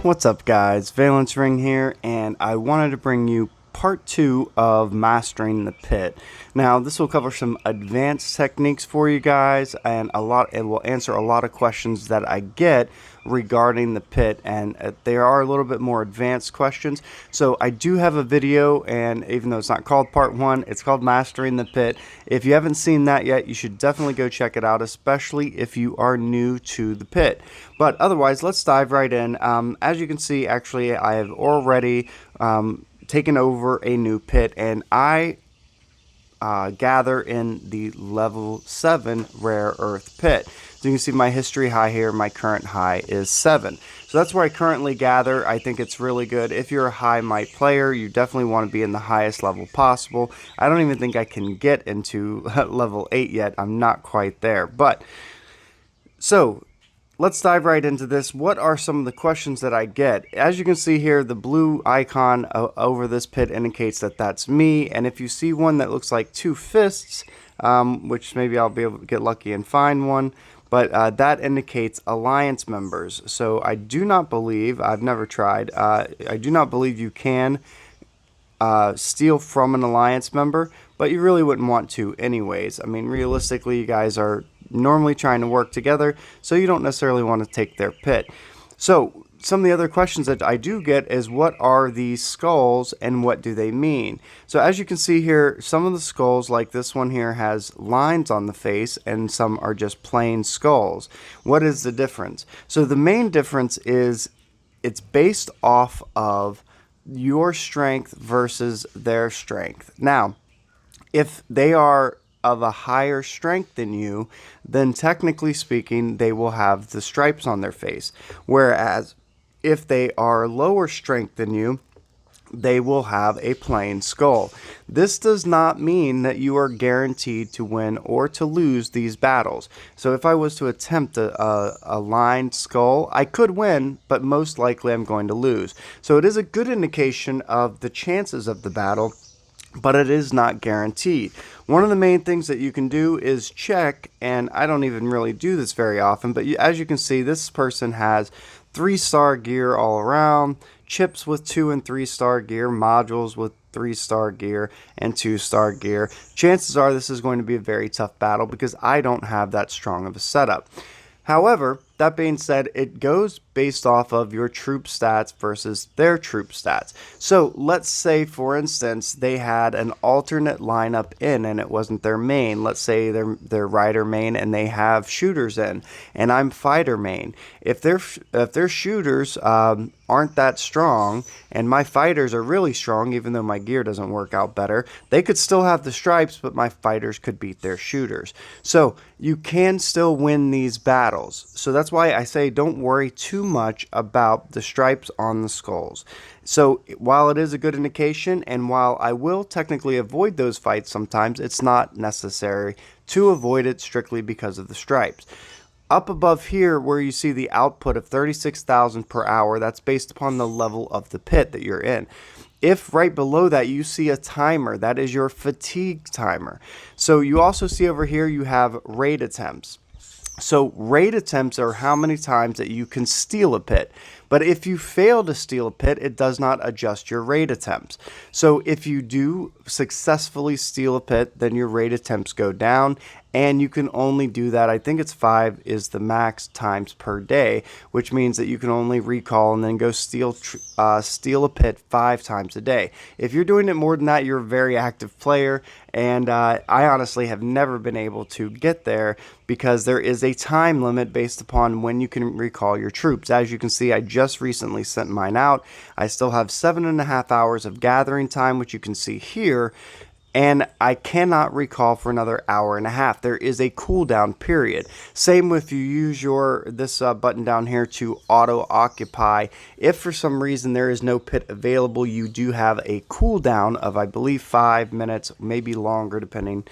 What's up guys, Valence Ring here, and I wanted to bring you part 2 of mastering the pit. Now this will cover some advanced techniques for you guys, and it will answer a lot of questions that I get regarding the pit, and they are a little bit more advanced questions. So I do have a video, and even though it's not called part 1, it's called Mastering the Pit. If you haven't seen that yet, you should definitely go check it out, especially if you are new to the pit. But otherwise, let's dive right in. As you can see, actually I have already taken over a new pit, and I gather in the level 7 rare earth pit. So you can see my history high here. My current high is 7. So that's where I currently gather. I think it's really good. If you're a high might player, you definitely want to be in the highest level possible. I don't even think I can get into level 8 yet. I'm not quite there. But so let's dive right into this. What are some of the questions that I get? As you can see here, the blue icon over this pit indicates that that's me. And if you see one that looks like 2 fists, which maybe I'll be able to get lucky and find one, but that indicates alliance members. So I do not believe, I've never tried, I do not believe you can steal from an alliance member, but you really wouldn't want to anyways. I mean, realistically, you guys are normally trying to work together, so you don't necessarily want to take their pit. So some of the other questions that I do get is, what are these skulls and what do they mean? So as you can see here, some of the skulls, like this one here, has lines on the face, and some are just plain skulls. What is the difference? So the main difference is it's based off of your strength versus their strength. Now, if they are of a higher strength than you, then technically speaking, they will have the stripes on their face. Whereas if they are lower strength than you, they will have a plain skull. This does not mean that you are guaranteed to win or to lose these battles. So if I was to attempt a lined skull, I could win, but most likely I'm going to lose. So it is a good indication of the chances of the battle, but it is not guaranteed. One of the main things that you can do is check, and I don't even really do this very often, but as you can see, this person has 3-star gear all around, chips with 2 and 3-star gear, modules with 3-star gear and 2-star gear. Chances are this is going to be a very tough battle because I don't have that strong of a setup. However, that being said, it goes based off of your troop stats versus their troop stats. So let's say, for instance, they had an alternate lineup in and it wasn't their main. Let's say they're rider main and they have shooters in, and I'm fighter main. If their shooters aren't that strong and my fighters are really strong, even though my gear doesn't work out better, they could still have the stripes, but my fighters could beat their shooters. So you can still win these battles. So that's why I say don't worry too much about the stripes on the skulls. So while it is a good indication, and while I will technically avoid those fights sometimes, it's not necessary to avoid it strictly because of the stripes. Up above here where you see the output of 36,000 per hour, that's based upon the level of the pit that you're in. If right below that you see a timer, that is your fatigue timer. So you also see over here you have raid attempts. So raid attempts are how many times that you can steal a pit. But if you fail to steal a pit, it does not adjust your raid attempts. So if you do successfully steal a pit, then your raid attempts go down, and you can only do that, I think it's 5 is the max times per day, which means that you can only recall and then go steal a pit 5 times a day. If you're doing it more than that, you're a very active player, and I honestly have never been able to get there because there is a time limit based upon when you can recall your troops. As you can see, I just recently sent mine out. I still have 7.5 hours of gathering time, which you can see here, and I cannot recall for another hour and a half. There is a cooldown period. Same with you use this button down here to auto occupy. If for some reason there is no pit available, you do have a cooldown of, I believe, 5 minutes, maybe longer depending,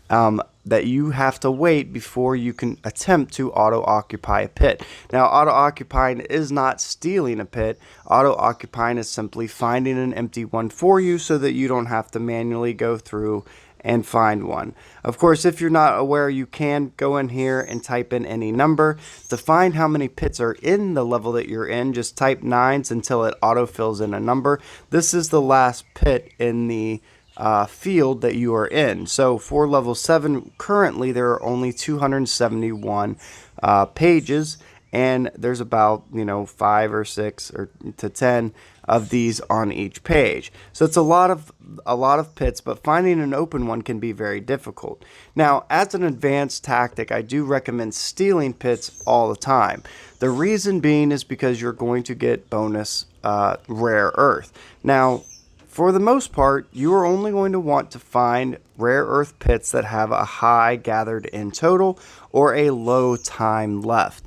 that you have to wait before you can attempt to auto-occupy a pit. Now, auto-occupying is not stealing a pit. Auto-occupying is simply finding an empty one for you so that you don't have to manually go through and find one. Of course, if you're not aware, you can go in here and type in any number. To find how many pits are in the level that you're in, just type 9s until it autofills in a number. This is the last pit in the field that you are in. So for level 7, currently there are only 271 pages, and there's about 5 or 6 or to 10 of these on each page. So it's a lot of pits, but finding an open one can be very difficult. Now, as an advanced tactic, I do recommend stealing pits all the time. The reason being is because you're going to get bonus rare earth. Now, for the most part, you are only going to want to find rare earth pits that have a high gathered in total or a low time left.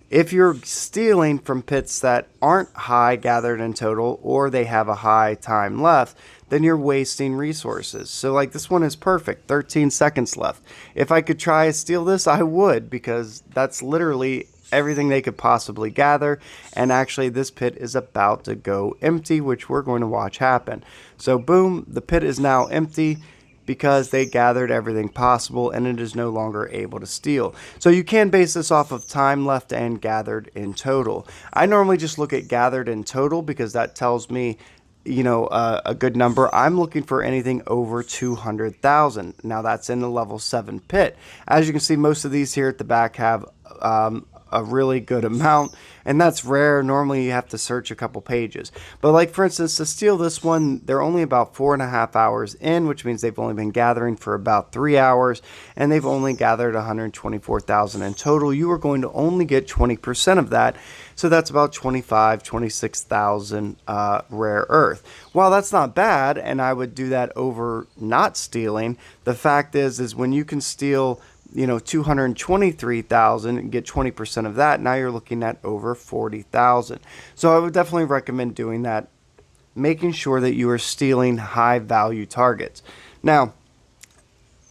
If you're stealing from pits that aren't high gathered in total or they have a high time left, then you're wasting resources. So like this one is perfect, 13 seconds left. If I could try to steal this, I would, because that's literally everything they could possibly gather, and actually this pit is about to go empty, which we're going to watch happen. So boom, the pit is now empty because they gathered everything possible and it is no longer able to steal. So you can base this off of time left and gathered in total. I normally just look at gathered in total because that tells me a good number. I'm looking for anything over 200,000. Now that's in the level 7 pit. As you can see, most of these here at the back have a really good amount, and that's rare. Normally you have to search a couple pages, but like for instance, to steal this one, they're only about 4.5 hours in, which means they've only been gathering for about 3 hours, and they've only gathered 124,000 in total. You are going to only get 20% of that, so that's about 26,000 rare earth. While that's not bad, and I would do that over not stealing, the fact is when you can steal 223,000 and get 20% of that, now you're looking at over 40,000. So I would definitely recommend doing that, making sure that you are stealing high value targets. Now,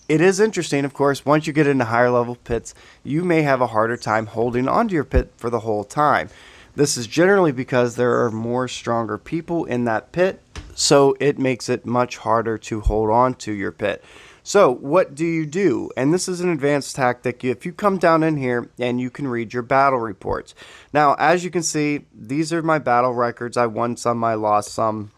it is interesting, of course, once you get into higher level pits, you may have a harder time holding onto your pit for the whole time. This is generally because there are more stronger people in that pit, so it makes it much harder to hold on to your pit. So what do you do? And this is an advanced tactic. If you come down in here and you can read your battle reports. Now, as you can see, these are my battle records. I won some, I lost some,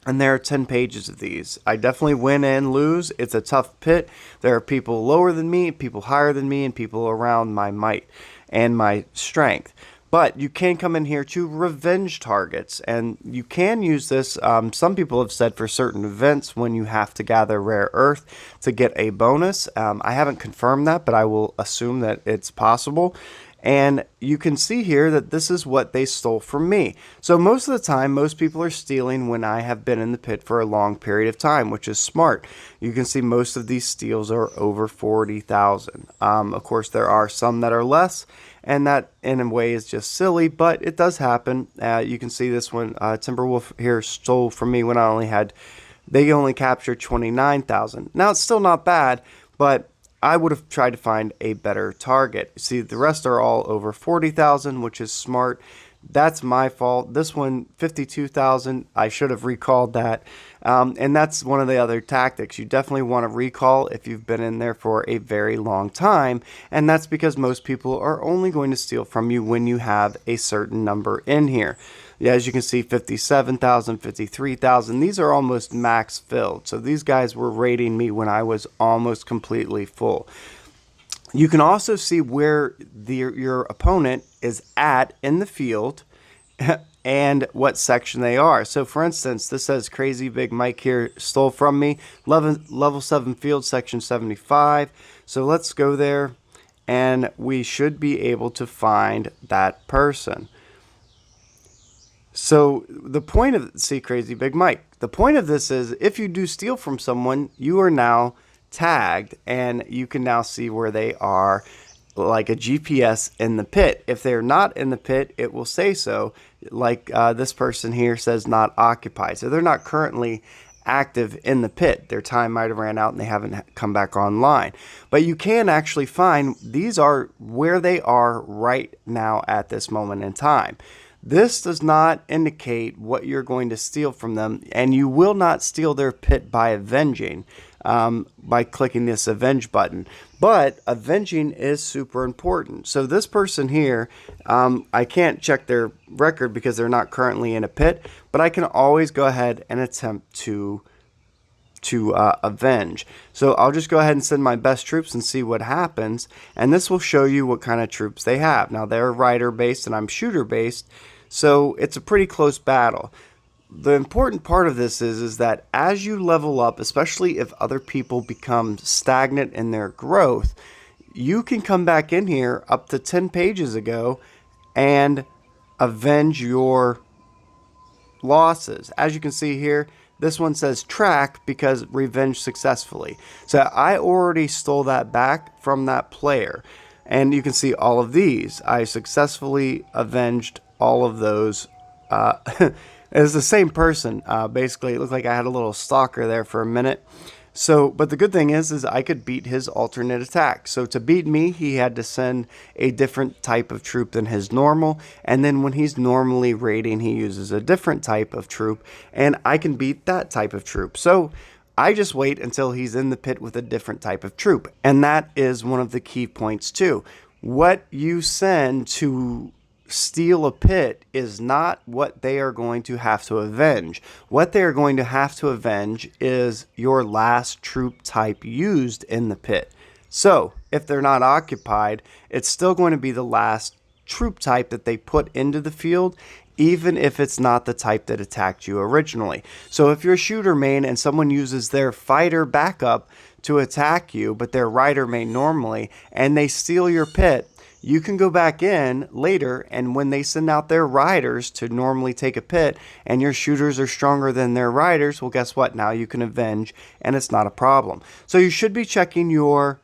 and there are 10 pages of these. I definitely win and lose. It's a tough pit. There are people lower than me, people higher than me, and people around my might and my strength. But you can come in here to revenge targets, and you can use this. Some people have said for certain events when you have to gather rare earth to get a bonus. I haven't confirmed that, but I will assume that it's possible. And you can see here that this is what they stole from me. So most of the time, most people are stealing when I have been in the pit for a long period of time, which is smart. You can see most of these steals are over 40,000. Of course, there are some that are less, and that in a way is just silly, but it does happen. You can see this one, Timberwolf here stole from me when they only captured 29,000. Now it's still not bad, but I would have tried to find a better target. See, the rest are all over 40,000, which is smart. That's my fault. This one, 52,000, I should have recalled that. And that's one of the other tactics. You definitely want to recall if you've been in there for a very long time. And that's because most people are only going to steal from you when you have a certain number in here. Yeah, as you can see, 57,000, 53,000. These are almost max filled. So these guys were raiding me when I was almost completely full. You can also see where your opponent is at in the field and what section they are. So for instance, this says Crazy Big Mike here stole from me, level 7 field, section 75. So let's go there and we should be able to find that person. So the point of, see, Crazy Big Mike, the point of this is if you do steal from someone, you are now tagged and you can now see where they are, like a GPS in the pit. If they're not in the pit, it will say so, like this person here says not occupied. So they're not currently active in the pit. Their time might have ran out and they haven't come back online. But you can actually find these are where they are right now at this moment in time. This does not indicate what you're going to steal from them, and you will not steal their pit by avenging. by clicking this Avenge button. But avenging is super important. So this person here, I can't check their record because they're not currently in a pit, but I can always go ahead and attempt to avenge. So I'll just go ahead and send my best troops and see what happens, and this will show you what kind of troops they have. Now they're rider based and I'm shooter based, so it's a pretty close battle. The important part of this is that as you level up, especially if other people become stagnant in their growth, you can come back in here up to 10 pages ago and avenge your losses. As you can see here, this one says track because revenge successfully. So I already stole that back from that player. And you can see all of these. I successfully avenged all of those. It's the same person. Basically, it looked like I had a little stalker there for a minute. So, but the good thing is I could beat his alternate attack. So to beat me, he had to send a different type of troop than his normal. And then when he's normally raiding, he uses a different type of troop. And I can beat that type of troop. So I just wait until he's in the pit with a different type of troop. And that is one of the key points too. What you send to steal a pit is not what they are going to have to avenge. What they are going to have to avenge is your last troop type used in the pit. So if they're not occupied, it's still going to be the last troop type that they put into the field, even if it's not the type that attacked you originally. So if you're a shooter main and someone uses their fighter backup to attack you, but their rider main normally, and they steal your pit, you can go back in later, and when they send out their riders to normally take a pit and your shooters are stronger than their riders, well, guess what? Now you can avenge, and it's not a problem. So you should be checking your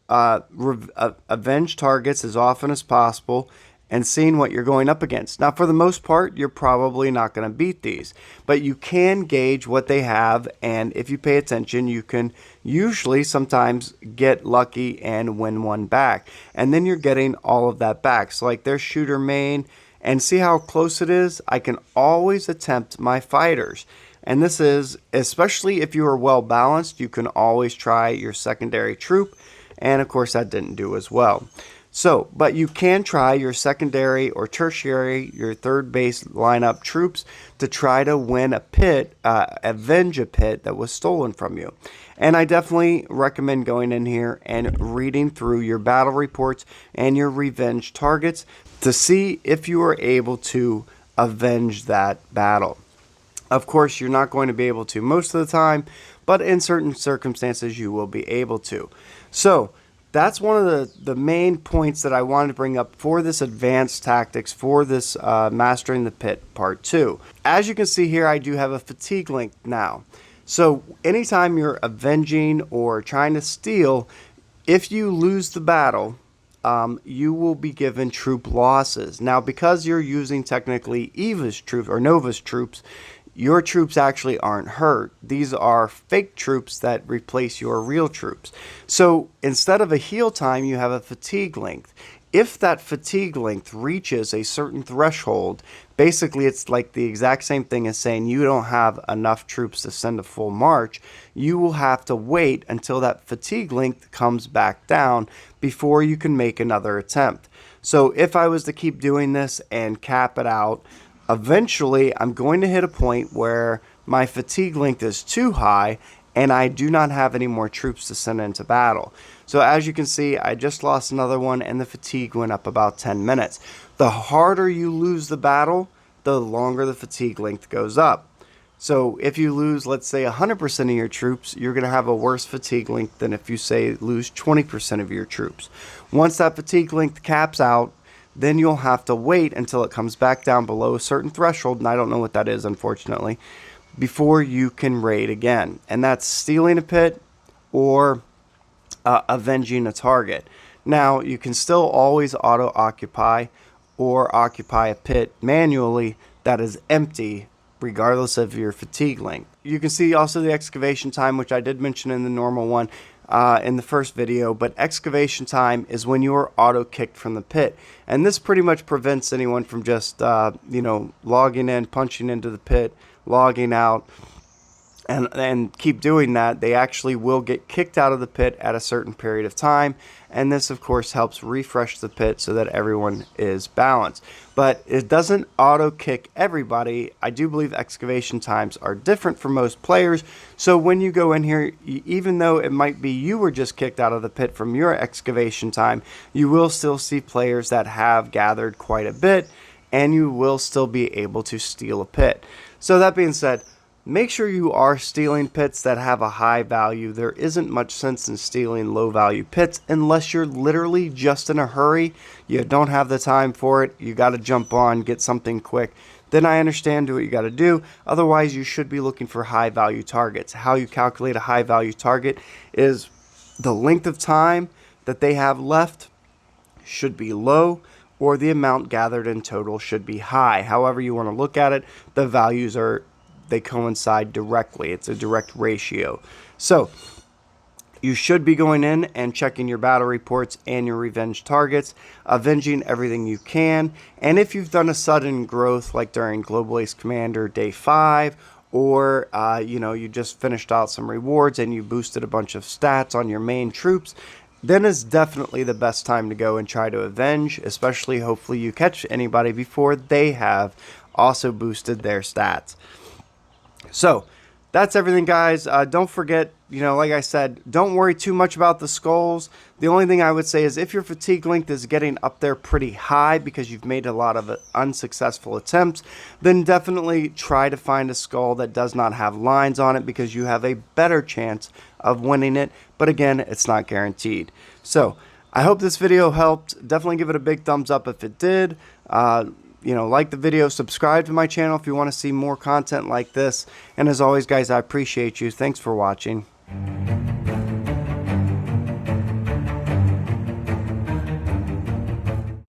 avenge targets as often as possible and seeing what you're going up against. Now, for the most part, you're probably not going to beat these, but you can gauge what they have, and if you pay attention, you can usually sometimes get lucky and win one back, and then you're getting all of that back. So like their shooter main, and see how close it is? I can always attempt my fighters. And this is, especially if you are well balanced, you can always try your secondary troop, and of course that didn't do as well. So, but you can try your secondary or tertiary, your third base lineup troops to try to win a pit, avenge a pit that was stolen from you. And I definitely recommend going in here and reading through your battle reports and your revenge targets to see if you are able to avenge that battle. Of course, you're not going to be able to most of the time, but in certain circumstances you will be able to. So, that's one of the main points that I wanted to bring up for this advanced tactics for this Mastering the Pit Part 2. As you can see here, I do have a fatigue link now. So anytime you're avenging or trying to steal, if you lose the battle, you will be given troop losses. Now, because you're using technically Eva's troops or Nova's troops, your troops actually aren't hurt. These are fake troops that replace your real troops. So instead of a heal time, you have a fatigue length. If that fatigue length reaches a certain threshold, basically it's like the exact same thing as saying you don't have enough troops to send a full march. You will have to wait until that fatigue length comes back down before you can make another attempt. So if I was to keep doing this and cap it out, eventually I'm going to hit a point where my fatigue length is too high and I do not have any more troops to send into battle. So as you can see, I just lost another one and the fatigue went up about 10 minutes. The harder you lose the battle, the longer the fatigue length goes up. So if you lose, let's say 100% of your troops, you're going to have a worse fatigue length than if you say lose 20% of your troops. Once that fatigue length caps out, then you'll have to wait until it comes back down below a certain threshold, and I don't know what that is, unfortunately, before you can raid again. And that's stealing a pit or avenging a target. Now, you can still always auto-occupy or occupy a pit manually that is empty, regardless of your fatigue length. You can see also the excavation time, which I did mention in the normal one in the first video, but excavation time is when you are auto-kicked from the pit. And this pretty much prevents anyone from just, logging in, punching into the pit, logging out, and keep doing that, they actually will get kicked out of the pit at a certain period of time. And this, of course, helps refresh the pit so that everyone is balanced. But it doesn't auto kick everybody. I do believe excavation times are different for most players. So when you go in here, even though it might be you were just kicked out of the pit from your excavation time, you will still see players that have gathered quite a bit, and you will still be able to steal a pit. So that being said, make sure you are stealing pits that have a high value. There isn't much sense in stealing low value pits unless you're literally just in a hurry. You don't have the time for it. You got to jump on, get something quick. Then I understand, do what you got to do. Otherwise, you should be looking for high value targets. How you calculate a high value target is the length of time that they have left should be low, or the amount gathered in total should be high. However you want to look at it, the values they coincide directly. It's a direct ratio. So you should be going in and checking your battle reports and your revenge targets, avenging everything you can. And if you've done a sudden growth like during Global Ace Commander Day 5, or you just finished out some rewards and you boosted a bunch of stats on your main troops, then is definitely the best time to go and try to avenge, especially hopefully you catch anybody before they have also boosted their stats. So that's everything, guys. Don't forget, like I said, don't worry too much about the skulls. The only thing I would say is if your fatigue length is getting up there pretty high because you've made a lot of unsuccessful attempts, then definitely try to find a skull that does not have lines on it, because you have a better chance of winning it. But again, it's not guaranteed. So I hope this video helped. Definitely give it a big thumbs up if it did. Like the video, subscribe to my channel if you want to see more content like this. And as always, guys, I appreciate you. Thanks for watching.